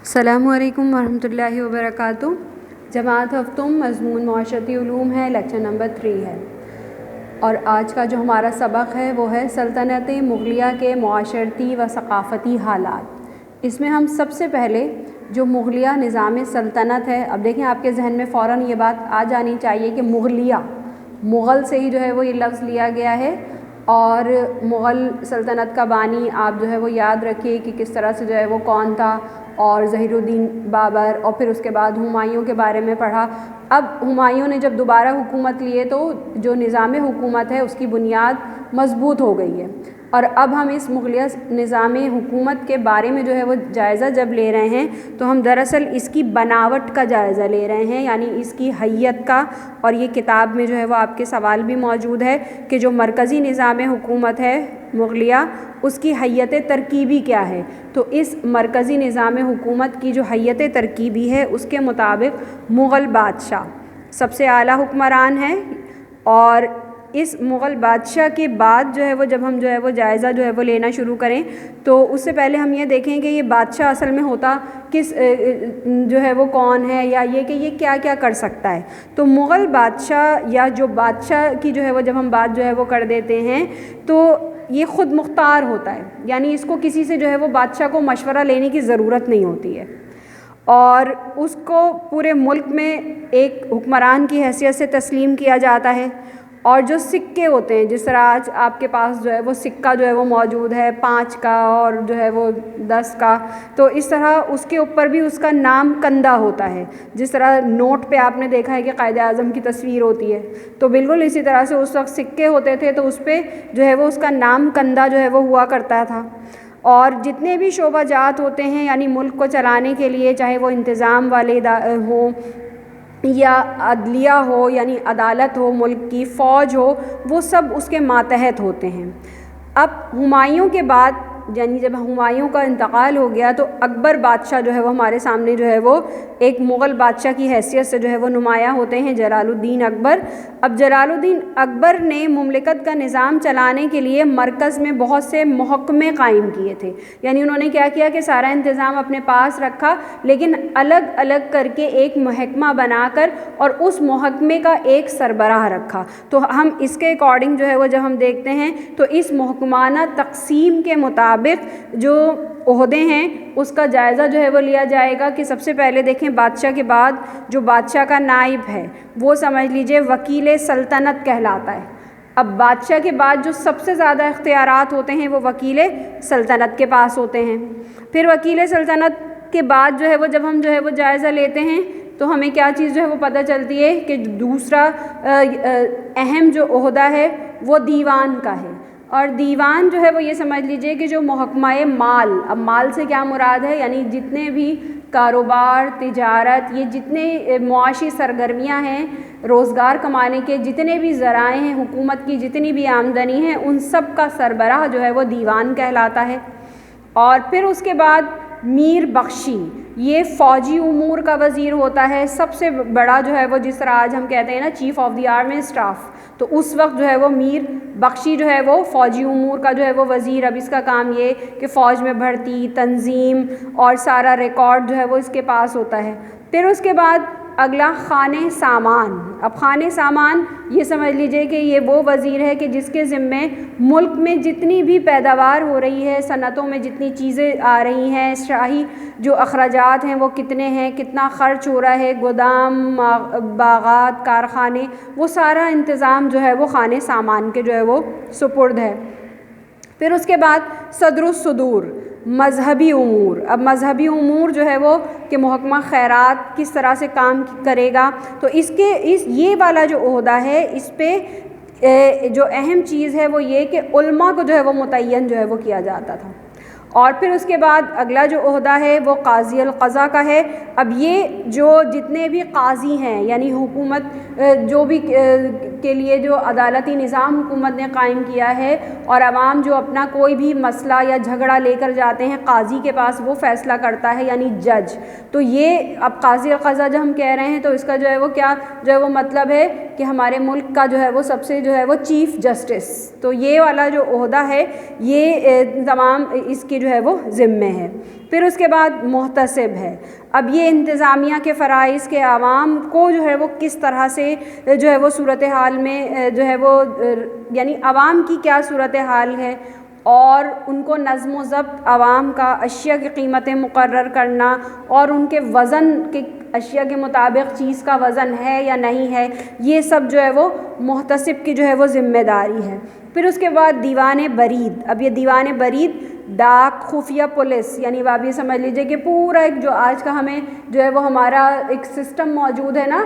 السلام علیکم ورحمۃ اللہ وبرکاتہ۔ جماعت ہفتم مضمون معاشرتی علوم ہے، لیکچر نمبر 3 ہے، اور آج کا جو ہمارا سبق ہے وہ ہے سلطنت مغلیہ کے معاشرتی و ثقافتی حالات۔ اس میں ہم سب سے پہلے جو مغلیہ نظام سلطنت ہے، اب دیکھیں آپ کے ذہن میں فوراً یہ بات آ جانی چاہیے کہ مغلیہ، مغل سے ہی جو ہے وہ یہ لفظ لیا گیا ہے، اور مغل سلطنت کا بانی آپ جو ہے وہ یاد رکھیے کہ کس طرح سے جو ہے وہ کون تھا، اور ظہیر الدین بابر، اور پھر اس کے بعد ہمایوں کے بارے میں پڑھا۔ اب ہمایوں نے جب دوبارہ حکومت لیے تو جو نظام حکومت ہے اس کی بنیاد مضبوط ہو گئی ہے، اور اب ہم اس مغلیہ نظام حکومت کے بارے میں جو ہے وہ جائزہ جب لے رہے ہیں تو ہم دراصل اس کی بناوٹ کا جائزہ لے رہے ہیں، یعنی اس کی حیت کا، اور یہ کتاب میں جو ہے وہ آپ کے سوال بھی موجود ہے کہ جو مرکزی نظام حکومت ہے مغلیہ، اس کی حیت ترکیبی کیا ہے۔ تو اس مرکزی نظام حکومت کی جو حیت ترکیبی ہے اس کے مطابق مغل بادشاہ سب سے اعلیٰ حکمران ہے، اور اس مغل بادشاہ کے بعد جو ہے وہ جب ہم جو ہے وہ جائزہ جو ہے وہ لینا شروع کریں تو اس سے پہلے ہم یہ دیکھیں کہ یہ بادشاہ اصل میں ہوتا کس جو ہے وہ کون ہے، یا یہ کہ یہ کیا کیا کر سکتا ہے۔ تو مغل بادشاہ یا جو بادشاہ کی جو ہے وہ جب ہم بات جو ہے وہ کر دیتے ہیں تو یہ خود مختار ہوتا ہے، یعنی اس کو کسی سے جو ہے وہ بادشاہ کو مشورہ لینے کی ضرورت نہیں ہوتی ہے، اور اس کو پورے ملک میں ایک حکمران کی حیثیت سے تسلیم کیا جاتا ہے۔ اور جو سکے ہوتے ہیں، جس طرح آج آپ کے پاس جو ہے وہ سکہ جو ہے وہ موجود ہے 5 کا اور جو ہے وہ 10 کا، تو اس طرح اس کے اوپر بھی اس کا نام کندہ ہوتا ہے، جس طرح نوٹ پہ آپ نے دیکھا ہے کہ قائد اعظم کی تصویر ہوتی ہے، تو بالکل اسی طرح سے اس وقت سکے ہوتے تھے تو اس پہ جو ہے وہ اس کا نام کندہ جو ہے وہ ہوا کرتا تھا۔ اور جتنے بھی شعبہ جات ہوتے ہیں، یعنی ملک کو چلانے کے لیے، چاہے وہ انتظام والے ہوں یا عدلیہ ہو، یعنی عدالت ہو، ملک کی فوج ہو، وہ سب اس کے ماتحت ہوتے ہیں۔ اب ہمایوں کے بعد، یعنی جب ہمایوں کا انتقال ہو گیا تو اکبر بادشاہ جو ہے وہ ہمارے سامنے جو ہے وہ ایک مغل بادشاہ کی حیثیت سے جو ہے وہ نمایاں ہوتے ہیں، جلال الدین اکبر۔ اب جلال الدین اکبر نے مملکت کا نظام چلانے کے لیے مرکز میں بہت سے محکمے قائم کیے تھے، یعنی انہوں نے کیا کیا کہ سارا انتظام اپنے پاس رکھا، لیکن الگ الگ کر کے ایک محکمہ بنا کر اور اس محکمے کا ایک سربراہ رکھا۔ تو ہم اس کے اکارڈنگ جو ہے وہ جب ہم دیکھتے ہیں تو اس محکمانہ تقسیم کے مطابق جو عہدے ہیں اس کا جائزہ جو ہے وہ لیا جائے گا کہ سب سے پہلے دیکھیں بادشاہ کے بعد جو بادشاہ کا نائب ہے وہ سمجھ لیجئے وکیل سلطنت کہلاتا ہے۔ اب بادشاہ کے بعد جو سب سے زیادہ اختیارات ہوتے ہیں وہ وکیل سلطنت کے پاس ہوتے ہیں۔ پھر وکیل سلطنت کے بعد جو ہے وہ جب ہم جو ہے وہ جائزہ لیتے ہیں تو ہمیں کیا چیز جو ہے وہ پتہ چلتی ہے کہ دوسرا اہم جو عہدہ ہے وہ دیوان کا ہے، اور دیوان جو ہے وہ یہ سمجھ لیجئے کہ جو محکمہ مال، اب مال سے کیا مراد ہے، یعنی جتنے بھی کاروبار، تجارت، یہ جتنے معاشی سرگرمیاں ہیں، روزگار کمانے کے جتنے بھی ذرائع ہیں، حکومت کی جتنی بھی آمدنی ہے، ان سب کا سربراہ جو ہے وہ دیوان کہلاتا ہے۔ اور پھر اس کے بعد میر بخشی، یہ فوجی امور کا وزیر ہوتا ہے، سب سے بڑا جو ہے وہ، جس طرح آج ہم کہتے ہیں نا chief of the army staff, تو اس وقت جو ہے وہ میر بخشی جو ہے وہ فوجی امور کا جو ہے وہ وزیر۔ اب اس کا کام یہ کہ فوج میں بھرتی، تنظیم اور سارا ریکارڈ جو ہے وہ اس کے پاس ہوتا ہے۔ پھر اس کے بعد اگلا خانہ سامان۔ اب خانہ سامان یہ سمجھ لیجئے کہ یہ وہ وزیر ہے کہ جس کے ذمے ملک میں جتنی بھی پیداوار ہو رہی ہے، صنعتوں میں جتنی چیزیں آ رہی ہیں، شاہی جو اخراجات ہیں وہ کتنے ہیں، کتنا خرچ ہو رہا ہے، گودام، باغات، کارخانے، وہ سارا انتظام جو ہے وہ خانہ سامان کے جو ہے وہ سپرد ہے۔ پھر اس کے بعد صدر الصدور، مذہبی امور۔ اب مذہبی امور جو ہے وہ کہ محکمہ خیرات کس طرح سے کام کرے گا، تو یہ والا جو عہدہ ہے اس پہ جو اہم چیز ہے وہ یہ کہ علماء کو جو ہے وہ متعین جو ہے وہ کیا جاتا تھا۔ اور پھر اس کے بعد اگلا جو عہدہ ہے وہ قاضی القضا کا ہے۔ اب یہ جو جتنے بھی قاضی ہیں، یعنی حکومت جو بھی کے لیے جو عدالتی نظام حکومت نے قائم کیا ہے، اور عوام جو اپنا کوئی بھی مسئلہ یا جھگڑا لے کر جاتے ہیں قاضی کے پاس، وہ فیصلہ کرتا ہے، یعنی جج۔ تو یہ اب قاضی القضا جو ہم کہہ رہے ہیں تو اس کا جو ہے وہ کیا جو ہے وہ مطلب ہے کہ ہمارے ملک کا جو ہے وہ سب سے جو ہے وہ چیف جسٹس، تو یہ والا جو عہدہ ہے یہ تمام اس کی جو ہے وہ ذمے ہے۔ پھر اس کے بعد محتسب ہے. اب یہ انتظامیہ کے فرائض کے عوام کو جو ہے وہ کس طرح سے جو ہے وہ صورتحال میں جو ہے وہ یعنی عوام کی کیا صورتحال ہے اور ان کو نظم و ضبط عوام کا اشیاء کی قیمتیں مقرر کرنا اور ان کے وزن کے اشیاء کے مطابق چیز کا وزن ہے یا نہیں ہے، یہ سب جو ہے وہ محتسب کی جو ہے وہ ذمہ داری ہے. پھر اس کے بعد دیوان برید. اب یہ دیوان برید ڈاک، خفیہ پولیس، یعنی آپ یہ سمجھ لیجئے کہ پورا ایک جو آج کا ہمیں جو ہے وہ ہمارا ایک سسٹم موجود ہے نا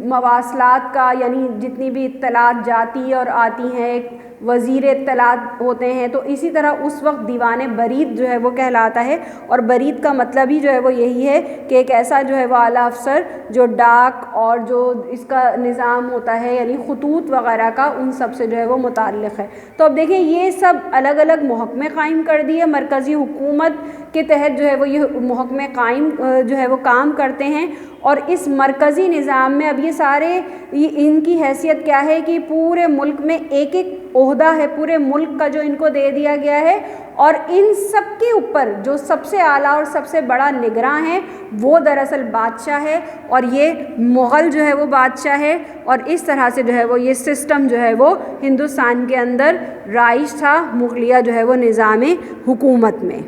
مواصلات کا، یعنی جتنی بھی اطلاعات جاتی اور آتی ہیں ایک وزیر اطلاعات ہوتے ہیں، تو اسی طرح اس وقت دیوان برید جو ہے وہ کہلاتا ہے. اور برید کا مطلب ہی جو ہے وہ یہی ہے کہ ایک ایسا جو ہے وہ اعلیٰ افسر جو ڈاک اور جو اس کا نظام ہوتا ہے یعنی خطوط وغیرہ کا، ان سب سے جو ہے وہ متعلق ہے. تو اب دیکھیں یہ سب الگ الگ محکمے قائم کر دیے، مرکزی حکومت کے تحت جو ہے وہ یہ محکمے قائم جو ہے وہ کام کرتے ہیں. اور اس مرکزی نظام میں اب یہ سارے ان کی حیثیت کیا ہے کہ پورے ملک میں ایک ایک عہدہ ہے پورے ملک کا جو ان کو دے دیا گیا ہے، اور ان سب کے اوپر جو سب سے اعلیٰ اور سب سے بڑا نگراں ہے وہ دراصل بادشاہ ہے، اور یہ مغل جو ہے وہ بادشاہ ہے. اور اس طرح سے جو ہے وہ یہ سسٹم جو ہے وہ ہندوستان کے اندر رائج تھا مغلیہ جو ہے وہ نظام حکومت میں.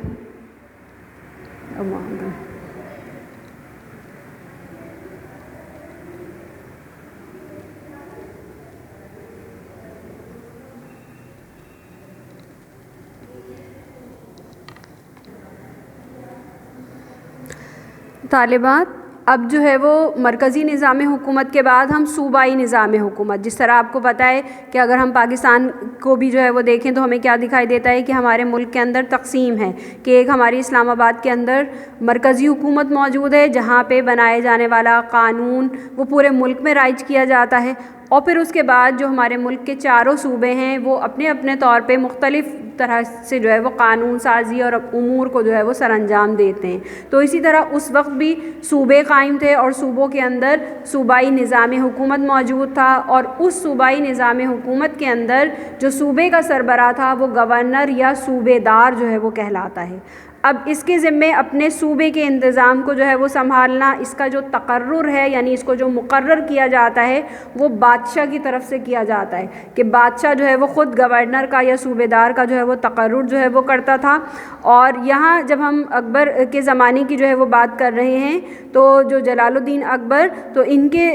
طالبات، اب جو ہے وہ مرکزی نظام حکومت کے بعد ہم صوبائی نظام حکومت، جس طرح آپ کو پتہ ہے کہ اگر ہم پاکستان کو بھی جو ہے وہ دیکھیں تو ہمیں کیا دکھائی دیتا ہے کہ ہمارے ملک کے اندر تقسیم ہے کہ ایک ہماری اسلام آباد کے اندر مرکزی حکومت موجود ہے جہاں پہ بنائے جانے والا قانون وہ پورے ملک میں رائج کیا جاتا ہے، اور پھر اس کے بعد جو ہمارے ملک کے چاروں صوبے ہیں وہ اپنے اپنے طور پہ مختلف طرح سے جو ہے وہ قانون سازی اور امور کو جو ہے وہ سر انجام دیتے ہیں. تو اسی طرح اس وقت بھی صوبے قائم تھے اور صوبوں کے اندر صوبائی نظام حکومت موجود تھا، اور اس صوبائی نظام حکومت کے اندر جو صوبے کا سربراہ تھا وہ گورنر یا صوبے دار جو ہے وہ کہلاتا ہے. اب اس کے ذمے اپنے صوبے کے انتظام کو جو ہے وہ سنبھالنا، اس کا جو تقرر ہے یعنی اس کو جو مقرر کیا جاتا ہے وہ بادشاہ کی طرف سے کیا جاتا ہے کہ بادشاہ جو ہے وہ خود گورنر کا یا صوبے دار کا جو ہے وہ تقرر جو ہے وہ کرتا تھا. اور یہاں جب ہم اکبر کے زمانے کی جو ہے وہ بات کر رہے ہیں تو جو جلال الدین اکبر، تو ان کے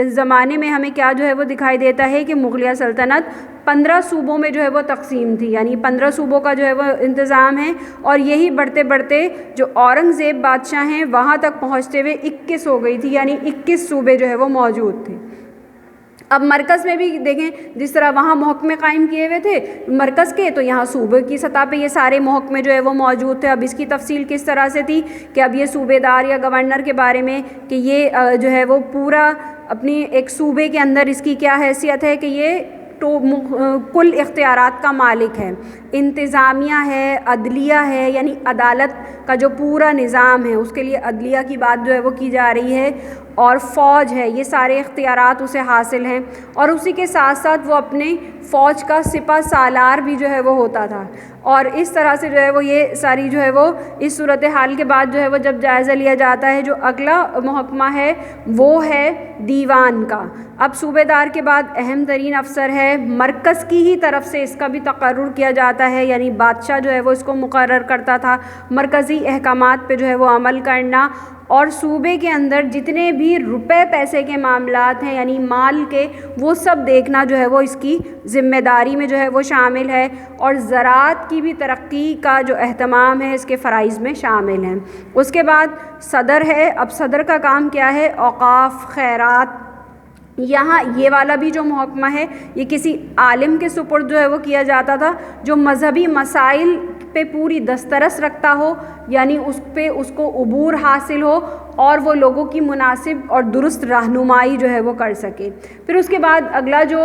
زمانے میں ہمیں کیا جو ہے وہ دکھائی دیتا ہے کہ مغلیہ سلطنت 15 صوبوں میں جو ہے وہ تقسیم تھی، یعنی 15 صوبوں کا جو ہے وہ انتظام ہے، اور یہی بڑھتے بڑھتے جو اورنگزیب بادشاہ ہیں وہاں تک پہنچتے ہوئے 21 ہو گئی تھی، یعنی 21 صوبے جو ہے وہ موجود تھے. اب مرکز میں بھی دیکھیں جس طرح وہاں محکمے قائم کیے ہوئے تھے مرکز کے، تو یہاں صوبے کی سطح پہ یہ سارے محکمے جو ہے وہ موجود تھے. اب اس کی تفصیل کس طرح سے تھی کہ اب یہ صوبے دار یا گورنر کے بارے میں کہ یہ جو ہے وہ پورا اپنی ایک صوبے کے اندر اس کی کیا حیثیت ہے کہ یہ تو کل اختیارات کا مالک ہے، انتظامیہ ہے، عدلیہ ہے، یعنی عدالت کا جو پورا نظام ہے اس کے لیے عدلیہ کی بات جو ہے وہ کی جا رہی ہے، اور فوج ہے، یہ سارے اختیارات اسے حاصل ہیں. اور اسی کے ساتھ ساتھ وہ اپنے فوج کا سپہ سالار بھی جو ہے وہ ہوتا تھا. اور اس طرح سے جو ہے وہ یہ ساری جو ہے وہ اس صورتحال کے بعد جو ہے وہ جب جائزہ لیا جاتا ہے جو اگلا محکمہ ہے وہ ہے دیوان کا. اب صوبے دار کے بعد اہم ترین افسر ہے، مرکز کی ہی طرف سے اس کا بھی تقرر کیا جاتا ہے، یعنی بادشاہ جو ہے وہ اس کو مقرر کرتا تھا، مرکزی احکامات پہ جو ہے وہ عمل کرنا، اور صوبے کے اندر جتنے بھی روپے پیسے کے معاملات ہیں یعنی مال کے وہ سب دیکھنا جو ہے وہ اس کی ذمہ داری میں جو ہے وہ شامل ہے، اور زراعت کی بھی ترقی کا جو اہتمام ہے اس کے فرائض میں شامل ہیں. اس کے بعد صدر ہے. اب صدر کا کام کیا ہے؟ اوقاف، خیرات. یہاں یہ والا بھی جو محکمہ ہے یہ کسی عالم کے سپرد جو ہے وہ کیا جاتا تھا جو مذہبی مسائل پہ پوری دسترس رکھتا ہو، یعنی اس پہ اس کو عبور حاصل ہو اور وہ لوگوں کی مناسب اور درست رہنمائی جو ہے وہ کر سکے. پھر اس کے بعد اگلا جو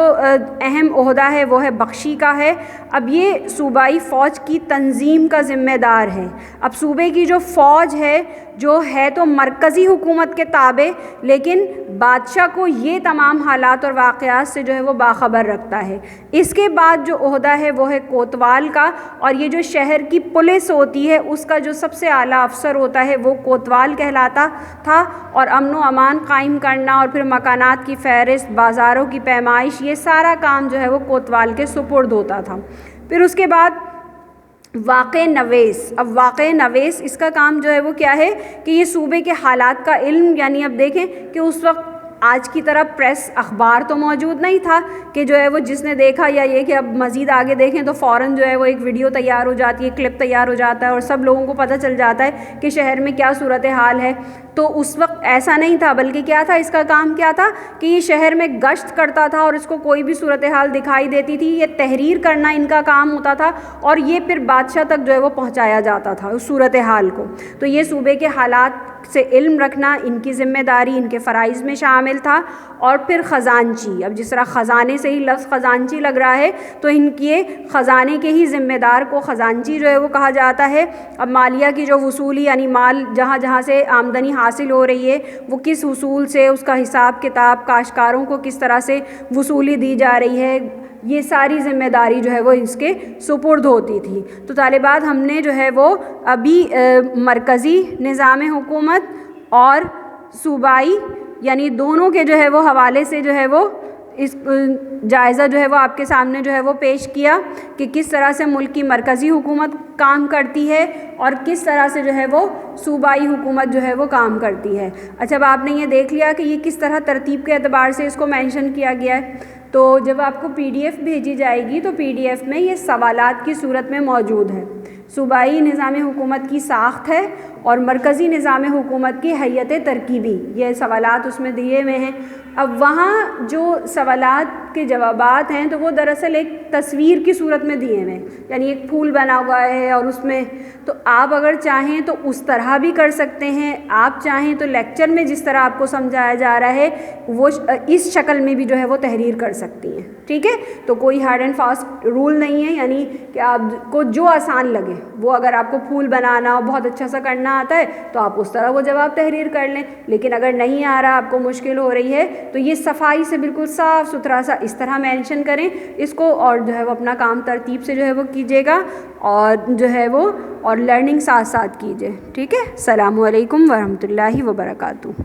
اہم عہدہ ہے وہ ہے بخشی کا ہے. اب یہ صوبائی فوج کی تنظیم کا ذمہ دار ہے. اب صوبے کی جو فوج ہے جو ہے تو مرکزی حکومت کے تابع، لیکن بادشاہ کو یہ تمام حالات اور واقعات سے جو ہے وہ باخبر رکھتا ہے. اس کے بعد جو عہدہ ہے وہ ہے کوتوال کا، اور یہ جو شہر کی پولیس ہوتی ہے اس کا جو سب سے اعلیٰ افسر ہوتا ہے وہ کوتوال کہلاتا تھا، اور امن و امان قائم کرنا اور پھر مکانات کی فہرست، بازاروں کی پیمائش، یہ سارا کام جو ہے وہ کوتوال کے سپرد ہوتا تھا۔ پھر اس کے بعد واقع نویس۔ اب واقع نویس اس کا کام جو ہے وہ کیا ہے کہ یہ صوبے کے حالات کا علم، یعنی اب دیکھیں کہ اس وقت آج کی طرح پریس اخبار تو موجود نہیں تھا کہ جو ہے وہ جس نے دیکھا یا یہ کہ اب مزید آگے دیکھیں تو فوراً جو ہے وہ ایک ویڈیو تیار ہو جاتی ہے، کلپ تیار ہو جاتا ہے اور سب لوگوں کو پتہ چل جاتا ہے کہ شہر میں کیا صورتحال ہے۔ تو اس وقت ایسا نہیں تھا، بلکہ کیا تھا، اس کا کام کیا تھا کہ یہ شہر میں گشت کرتا تھا اور اس کو کوئی بھی صورتحال دکھائی دیتی تھی، یہ تحریر کرنا ان کا کام ہوتا تھا اور یہ پھر بادشاہ تک جو ہے وہ پہنچایا جاتا تھا اس صورتحال کو۔ تو یہ صوبے کے حالات سے علم رکھنا ان کی ذمہ داری، ان کے فرائض میں شامل تھا۔ اور پھر خزانچی، اب جس طرح خزانے سے ہی لفظ خزانچی لگ رہا ہے تو ان کے خزانے کے ہی ذمہ دار کو خزانچی جو ہے وہ کہا جاتا ہے۔ اب مالیہ کی جو وصولی، یعنی مال جہاں جہاں سے آمدنی حاصل ہو رہی ہے وہ کس اصول سے، اس کا حساب کتاب، کاشتکاروں کو کس طرح سے وصولی دی جا رہی ہے، یہ ساری ذمہ داری جو ہے وہ اس کے سپرد ہوتی تھی۔ تو طالبات ہم نے جو ہے وہ ابھی مرکزی نظام حکومت اور صوبائی یعنی دونوں کے جو ہے وہ حوالے سے جو ہے وہ اس جائزہ جو ہے وہ آپ کے سامنے جو ہے وہ پیش کیا کہ کس طرح سے ملک کی مرکزی حکومت کام کرتی ہے اور کس طرح سے جو ہے وہ صوبائی حکومت جو ہے وہ کام کرتی ہے۔ اچھا، اب آپ نے یہ دیکھ لیا کہ یہ کس طرح ترتیب کے اعتبار سے اس کو مینشن کیا گیا ہے۔ تو جب آپ کو پی ڈی ایف بھیجی جائے گی تو پی ڈی ایف میں یہ سوالات کی صورت میں موجود ہے۔ صوبائی نظام حکومت کی ساخت ہے اور مرکزی نظام حکومت کی حیت ترکیبی، یہ سوالات اس میں دیے ہوئے ہیں۔ اب وہاں جو سوالات کے جوابات ہیں تو وہ دراصل ایک تصویر کی صورت میں دیے ہوئے ہیں، یعنی ایک پھول بنا ہوا ہے اور اس میں، تو آپ اگر چاہیں تو اس طرح بھی کر سکتے ہیں، آپ چاہیں تو لیکچر میں جس طرح آپ کو سمجھایا جا رہا ہے وہ اس شکل میں بھی جو ہے وہ تحریر کر سکتی ہیں، ٹھیک ہے۔ تو کوئی ہارڈ اینڈ فاسٹ رول نہیں ہے، یعنی کہ آپ کو جو آسان لگے وہ، اگر آپ کو پھول بنانا بہت اچھا سا کرنا آتا ہے تو آپ اس طرح وہ جواب تحریر کر لیں، لیکن اگر نہیں آ رہا، آپ کو مشکل ہو رہی ہے تو یہ صفائی سے بالکل صاف ستھرا سا اس طرح مینشن کریں اس کو، اور جو ہے وہ اپنا کام ترتیب سے جو ہے وہ کیجیے گا اور جو ہے وہ اور لرننگ ساتھ ساتھ کیجیے، ٹھیک ہے۔ السلام علیکم ورحمۃ اللہ وبرکاتہ۔